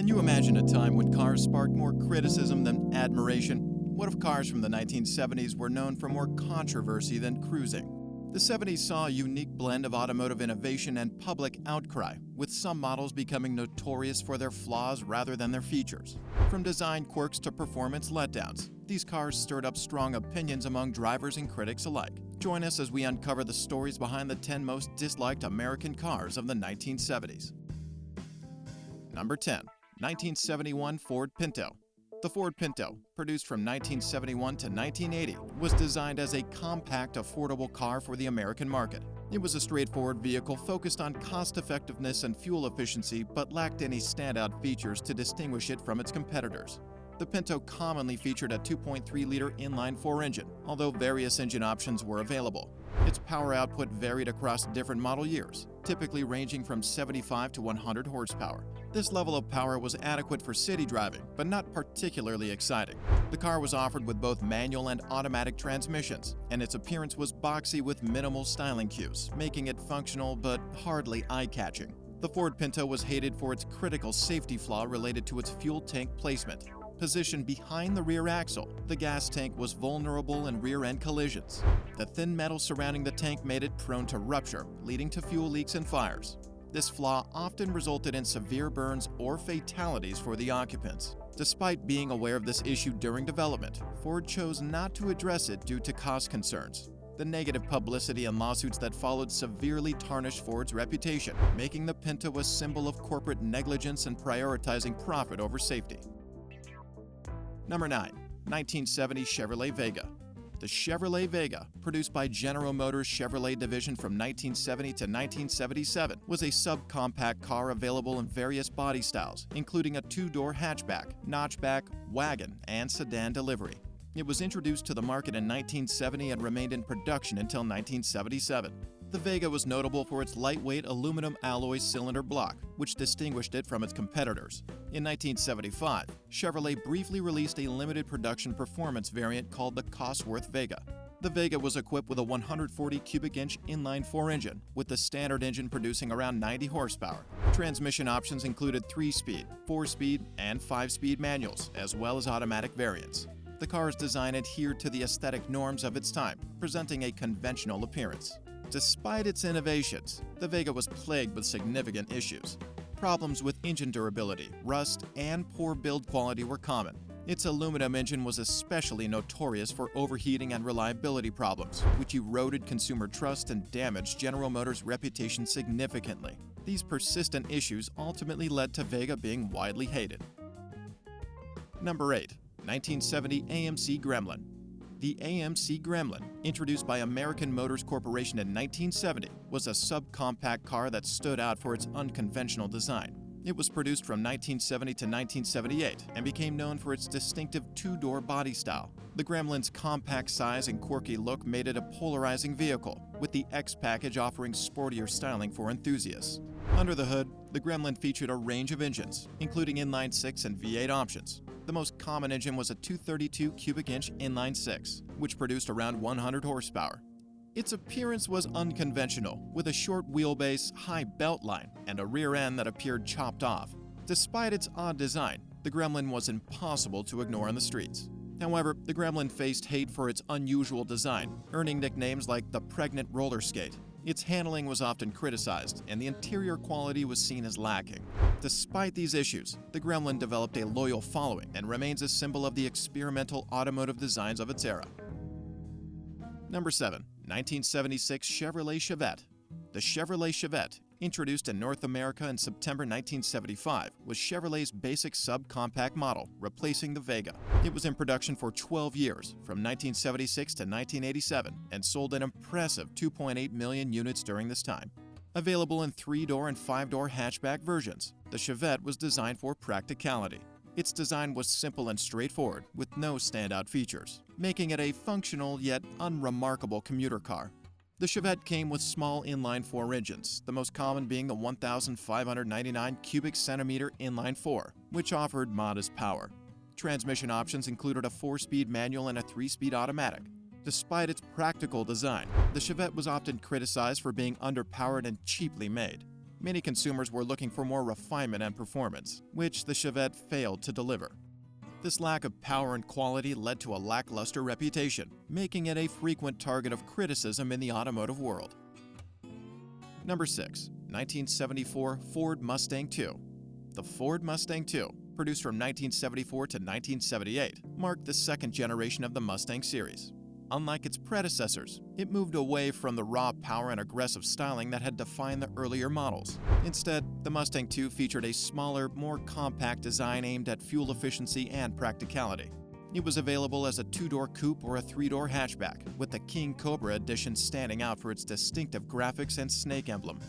Can you imagine a time when cars sparked more criticism than admiration? What if cars from the 1970s were known for more controversy than cruising? The 70s saw a unique blend of automotive innovation and public outcry, with some models becoming notorious for their flaws rather than their features. From design quirks to performance letdowns, these cars stirred up strong opinions among drivers and critics alike. Join us as we uncover the stories behind the 10 most disliked American cars of the 1970s. Number 10. 1971 Ford Pinto. The Ford Pinto, produced from 1971 to 1980, was designed as a compact, affordable car for the American market. It was a straightforward vehicle focused on cost-effectiveness and fuel efficiency, but lacked any standout features to distinguish it from its competitors. The Pinto commonly featured a 2.3-liter inline-4 engine, although various engine options were available. Its power output varied across different model years, typically ranging from 75 to 100 horsepower. This level of power was adequate for city driving, but not particularly exciting. The car was offered with both manual and automatic transmissions, and its appearance was boxy with minimal styling cues, making it functional but hardly eye-catching. The Ford Pinto was hated for its critical safety flaw related to its fuel tank placement. Positioned behind the rear axle, the gas tank was vulnerable in rear-end collisions. The thin metal surrounding the tank made it prone to rupture, leading to fuel leaks and fires. This flaw often resulted in severe burns or fatalities for the occupants. Despite being aware of this issue during development, Ford chose not to address it due to cost concerns. The negative publicity and lawsuits that followed severely tarnished Ford's reputation, making the Pinto a symbol of corporate negligence and prioritizing profit over safety. Number 9. 1970 Chevrolet Vega. The Chevrolet Vega, produced by General Motors Chevrolet division from 1970 to 1977, was a subcompact car available in various body styles, including a two-door hatchback, notchback, wagon, and sedan delivery. It was introduced to the market in 1970 and remained in production until 1977. The Vega was notable for its lightweight aluminum alloy cylinder block, which distinguished it from its competitors. In 1975, Chevrolet briefly released a limited production performance variant called the Cosworth Vega. The Vega was equipped with a 140 cubic inch inline-4 engine, with the standard engine producing around 90 horsepower. Transmission options included 3-speed, 4-speed, and 5-speed manuals, as well as automatic variants. The car's design adhered to the aesthetic norms of its time, presenting a conventional appearance. Despite its innovations, the Vega was plagued with significant issues. Problems with engine durability, rust, and poor build quality were common. Its aluminum engine was especially notorious for overheating and reliability problems, which eroded consumer trust and damaged General Motors' reputation significantly. These persistent issues ultimately led to Vega being widely hated. Number 8. 1970 AMC Gremlin. The AMC Gremlin, introduced by American Motors Corporation in 1970, was a subcompact car that stood out for its unconventional design. It was produced from 1970 to 1978 and became known for its distinctive two-door body style. The Gremlin's compact size and quirky look made it a polarizing vehicle, with the X package offering sportier styling for enthusiasts. Under the hood, the Gremlin featured a range of engines, including inline-6 and V8 options. The most common engine was a 232 cubic inch inline-6, which produced around 100 horsepower. Its appearance was unconventional, with a short wheelbase, high belt line, and a rear end that appeared chopped off. Despite its odd design, the Gremlin was impossible to ignore on the streets. However, the Gremlin faced hate for its unusual design, earning nicknames like the pregnant roller skate. Its handling was often criticized, and the interior quality was seen as lacking. Despite these issues, the Gremlin developed a loyal following and remains a symbol of the experimental automotive designs of its era. Number 7. 1976 Chevrolet Chevette. The Chevrolet Chevette, introduced in North America in September 1975, was Chevrolet's basic subcompact model, replacing the Vega. It was in production for 12 years, from 1976 to 1987, and sold an impressive 2.8 million units during this time. Available in 3-door and 5-door hatchback versions, the Chevette was designed for practicality. Its design was simple and straightforward, with no standout features, making it a functional yet unremarkable commuter car. The Chevette came with small inline-4 engines, the most common being the 1,599 cubic centimeter inline-4, which offered modest power. Transmission options included a 4-speed manual and a 3-speed automatic. Despite its practical design, the Chevette was often criticized for being underpowered and cheaply made. Many consumers were looking for more refinement and performance, which the Chevette failed to deliver. This lack of power and quality led to a lackluster reputation, making it a frequent target of criticism in the automotive world. Number 6. 1974 Ford Mustang II. The Ford Mustang II, produced from 1974 to 1978, marked the second generation of the Mustang series. Unlike its predecessors, it moved away from the raw power and aggressive styling that had defined the earlier models. Instead, the Mustang II featured a smaller, more compact design aimed at fuel efficiency and practicality. It was available as a 2-door coupe or a 3-door hatchback, with the King Cobra edition standing out for its distinctive graphics and snake emblem.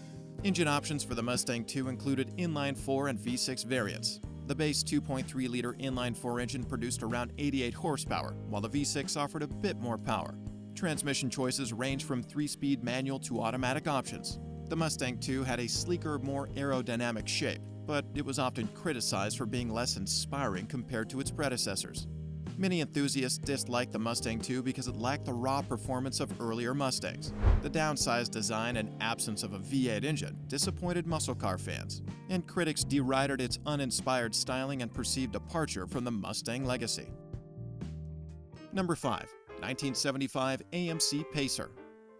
Engine options for the Mustang II included inline-4 and V6 variants. The base 2.3-liter inline-4 engine produced around 88 horsepower, while the V6 offered a bit more power. Transmission choices ranged from 3-speed manual to automatic options. The Mustang II had a sleeker, more aerodynamic shape, but it was often criticized for being less inspiring compared to its predecessors. Many enthusiasts disliked the Mustang II because it lacked the raw performance of earlier Mustangs. The downsized design and absence of a V8 engine disappointed muscle car fans, and critics derided its uninspired styling and perceived departure from the Mustang legacy. Number 5. 1975 AMC Pacer.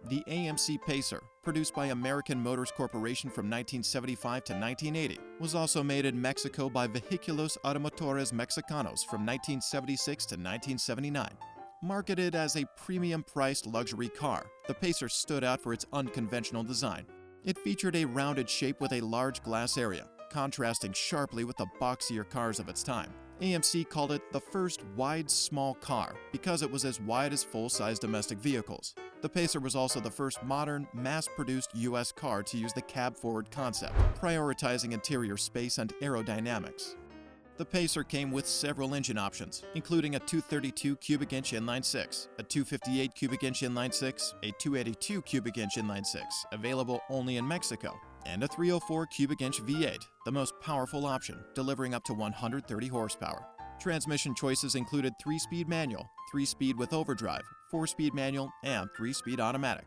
The AMC Pacer, produced by American Motors Corporation from 1975 to 1980, was also made in Mexico by Vehículos Automotores Mexicanos from 1976 to 1979. Marketed as a premium-priced luxury car, the Pacer stood out for its unconventional design. It featured a rounded shape with a large glass area, contrasting sharply with the boxier cars of its time. AMC called it the first wide small car because it was as wide as full-size domestic vehicles. The Pacer was also the first modern, mass-produced U.S. car to use the cab-forward concept, prioritizing interior space and aerodynamics. The Pacer came with several engine options, including a 232 cubic inch inline-6, a 258 cubic inch inline-6, a 282 cubic inch inline-6, available only in Mexico, and a 304 cubic inch V8, the most powerful option, delivering up to 130 horsepower. Transmission choices included 3-speed manual, 3-speed with overdrive, 4-speed manual, and 3-speed automatic.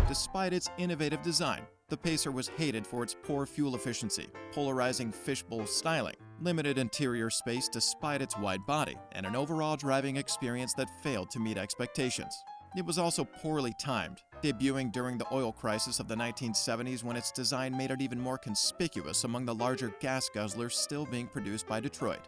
Despite its innovative design, the Pacer was hated for its poor fuel efficiency, polarizing fishbowl styling, limited interior space despite its wide body, and an overall driving experience that failed to meet expectations. It was also poorly timed, debuting during the oil crisis of the 1970s when its design made it even more conspicuous among the larger gas guzzlers still being produced by Detroit.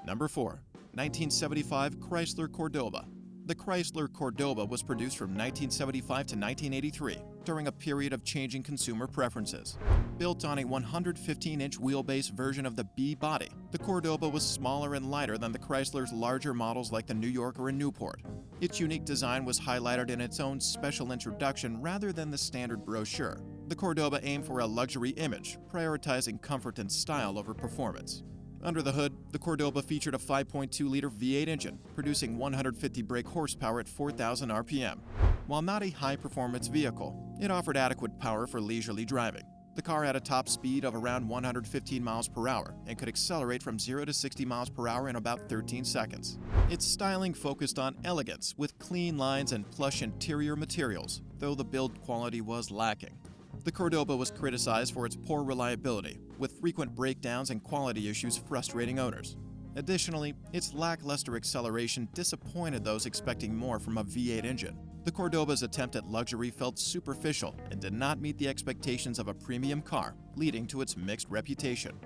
Number 4. 1975 Chrysler Cordoba. The Chrysler Cordoba was produced from 1975 to 1983 during a period of changing consumer preferences. Built on a 115-inch wheelbase version of the B body, the Cordoba was smaller and lighter than the Chrysler's larger models like the New Yorker and Newport. Its unique design was highlighted in its own special introduction rather than the standard brochure. The Cordoba aimed for a luxury image, prioritizing comfort and style over performance. Under the hood, the Cordoba featured a 5.2-liter V8 engine, producing 150 brake horsepower at 4,000 RPM. While not a high-performance vehicle, it offered adequate power for leisurely driving. The car had a top speed of around 115 miles per hour and could accelerate from 0 to 60 miles per hour in about 13 seconds. Its styling focused on elegance with clean lines and plush interior materials, though the build quality was lacking. The Cordoba was criticized for its poor reliability, with frequent breakdowns and quality issues frustrating owners. Additionally, its lackluster acceleration disappointed those expecting more from a V8 engine. The Cordoba's attempt at luxury felt superficial and did not meet the expectations of a premium car, leading to its mixed reputation.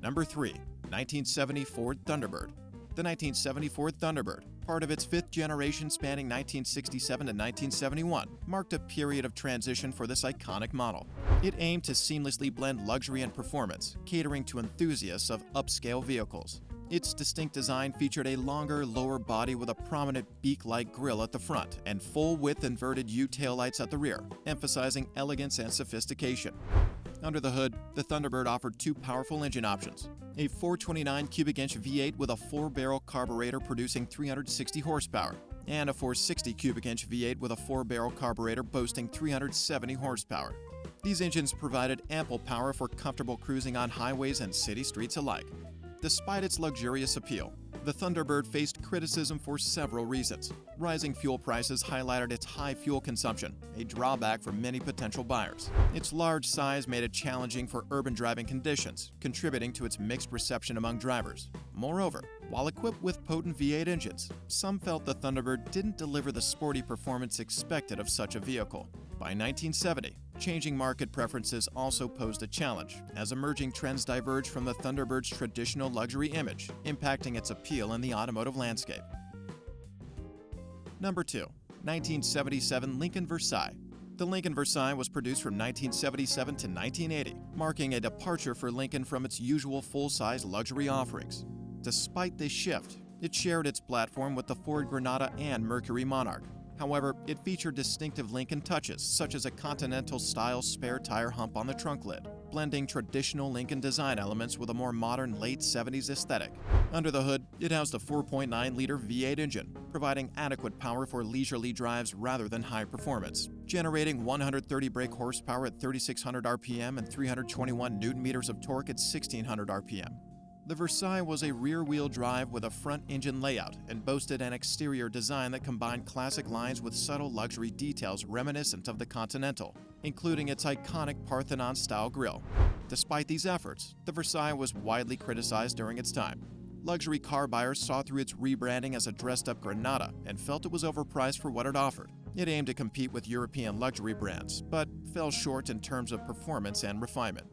Number 3. 1970 Ford Thunderbird. The 1970 Ford Thunderbird, part of its fifth generation spanning 1967 to 1971, marked a period of transition for this iconic model. It aimed to seamlessly blend luxury and performance, catering to enthusiasts of upscale vehicles. Its distinct design featured a longer, lower body with a prominent beak-like grille at the front and full-width inverted U taillights at the rear, emphasizing elegance and sophistication. Under the hood, the Thunderbird offered two powerful engine options: a 429 cubic inch V8 with a 4-barrel carburetor producing 360 horsepower, and a 460 cubic inch V8 with a 4-barrel carburetor boasting 370 horsepower. These engines provided ample power for comfortable cruising on highways and city streets alike. Despite its luxurious appeal, the The Thunderbird faced criticism for several reasons. Rising fuel prices highlighted its high fuel consumption, a drawback for many potential buyers. Its large size made it challenging for urban driving conditions, contributing to its mixed reception among drivers. Moreover, while equipped with potent V8 engines, some felt the Thunderbird didn't deliver the sporty performance expected of such a vehicle. By 1970, changing market preferences also posed a challenge, as emerging trends diverged from the Thunderbird's traditional luxury image, impacting its appeal in the automotive landscape. Number 2. 1977 Lincoln Versailles. The Lincoln Versailles was produced from 1977 to 1980, marking a departure for Lincoln from its usual full-size luxury offerings. Despite this shift, it shared its platform with the Ford Granada and Mercury Monarch. However, it featured distinctive Lincoln touches, such as a Continental-style spare tire hump on the trunk lid, blending traditional Lincoln design elements with a more modern late 70s aesthetic. Under the hood, it housed a 4.9-liter V8 engine, providing adequate power for leisurely drives rather than high performance, generating 130 brake horsepower at 3,600 RPM and 321 Newton-meters of torque at 1,600 RPM. The Versailles was a rear-wheel drive with a front-engine layout and boasted an exterior design that combined classic lines with subtle luxury details reminiscent of the Continental, including its iconic Parthenon-style grille. Despite these efforts, the Versailles was widely criticized during its time. Luxury car buyers saw through its rebranding as a dressed-up Granada and felt it was overpriced for what it offered. It aimed to compete with European luxury brands, but fell short in terms of performance and refinement.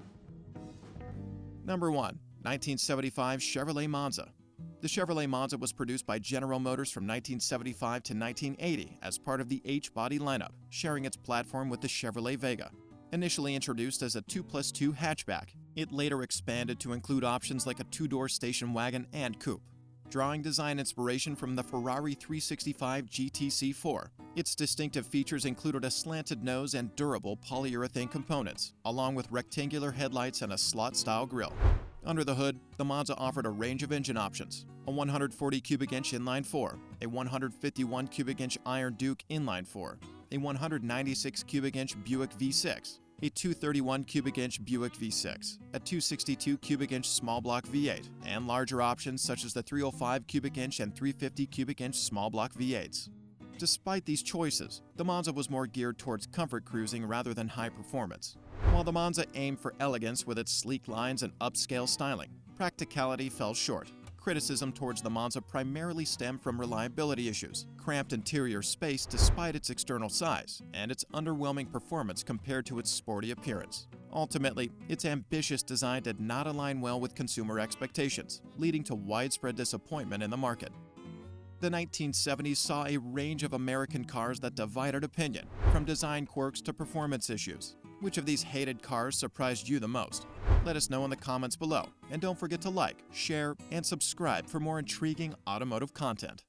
Number 1. 1975 Chevrolet Monza. The Chevrolet Monza was produced by General Motors from 1975 to 1980 as part of the H-body lineup, sharing its platform with the Chevrolet Vega. Initially introduced as a 2+2 hatchback, it later expanded to include options like a two-door station wagon and coupe. Drawing design inspiration from the Ferrari 365 GTC4, its distinctive features included a slanted nose and durable polyurethane components, along with rectangular headlights and a slot-style grille. Under the hood, the Monza offered a range of engine options: a 140 cubic inch inline-4, a 151 cubic inch Iron Duke inline-4, a 196 cubic inch Buick V6, a 231 cubic inch Buick V6, a 262 cubic inch small block V8, and larger options such as the 305 cubic inch and 350 cubic inch small block V8s. Despite these choices, the Monza was more geared towards comfort cruising rather than high performance. While the Monza aimed for elegance with its sleek lines and upscale styling, practicality fell short. Criticism towards the Monza primarily stemmed from reliability issues, cramped interior space despite its external size, and its underwhelming performance compared to its sporty appearance. Ultimately, its ambitious design did not align well with consumer expectations, leading to widespread disappointment in the market. The 1970s saw a range of American cars that divided opinion, from design quirks to performance issues. Which of these hated cars surprised you the most? Let us know in the comments below, and don't forget to like, share, and subscribe for more intriguing automotive content.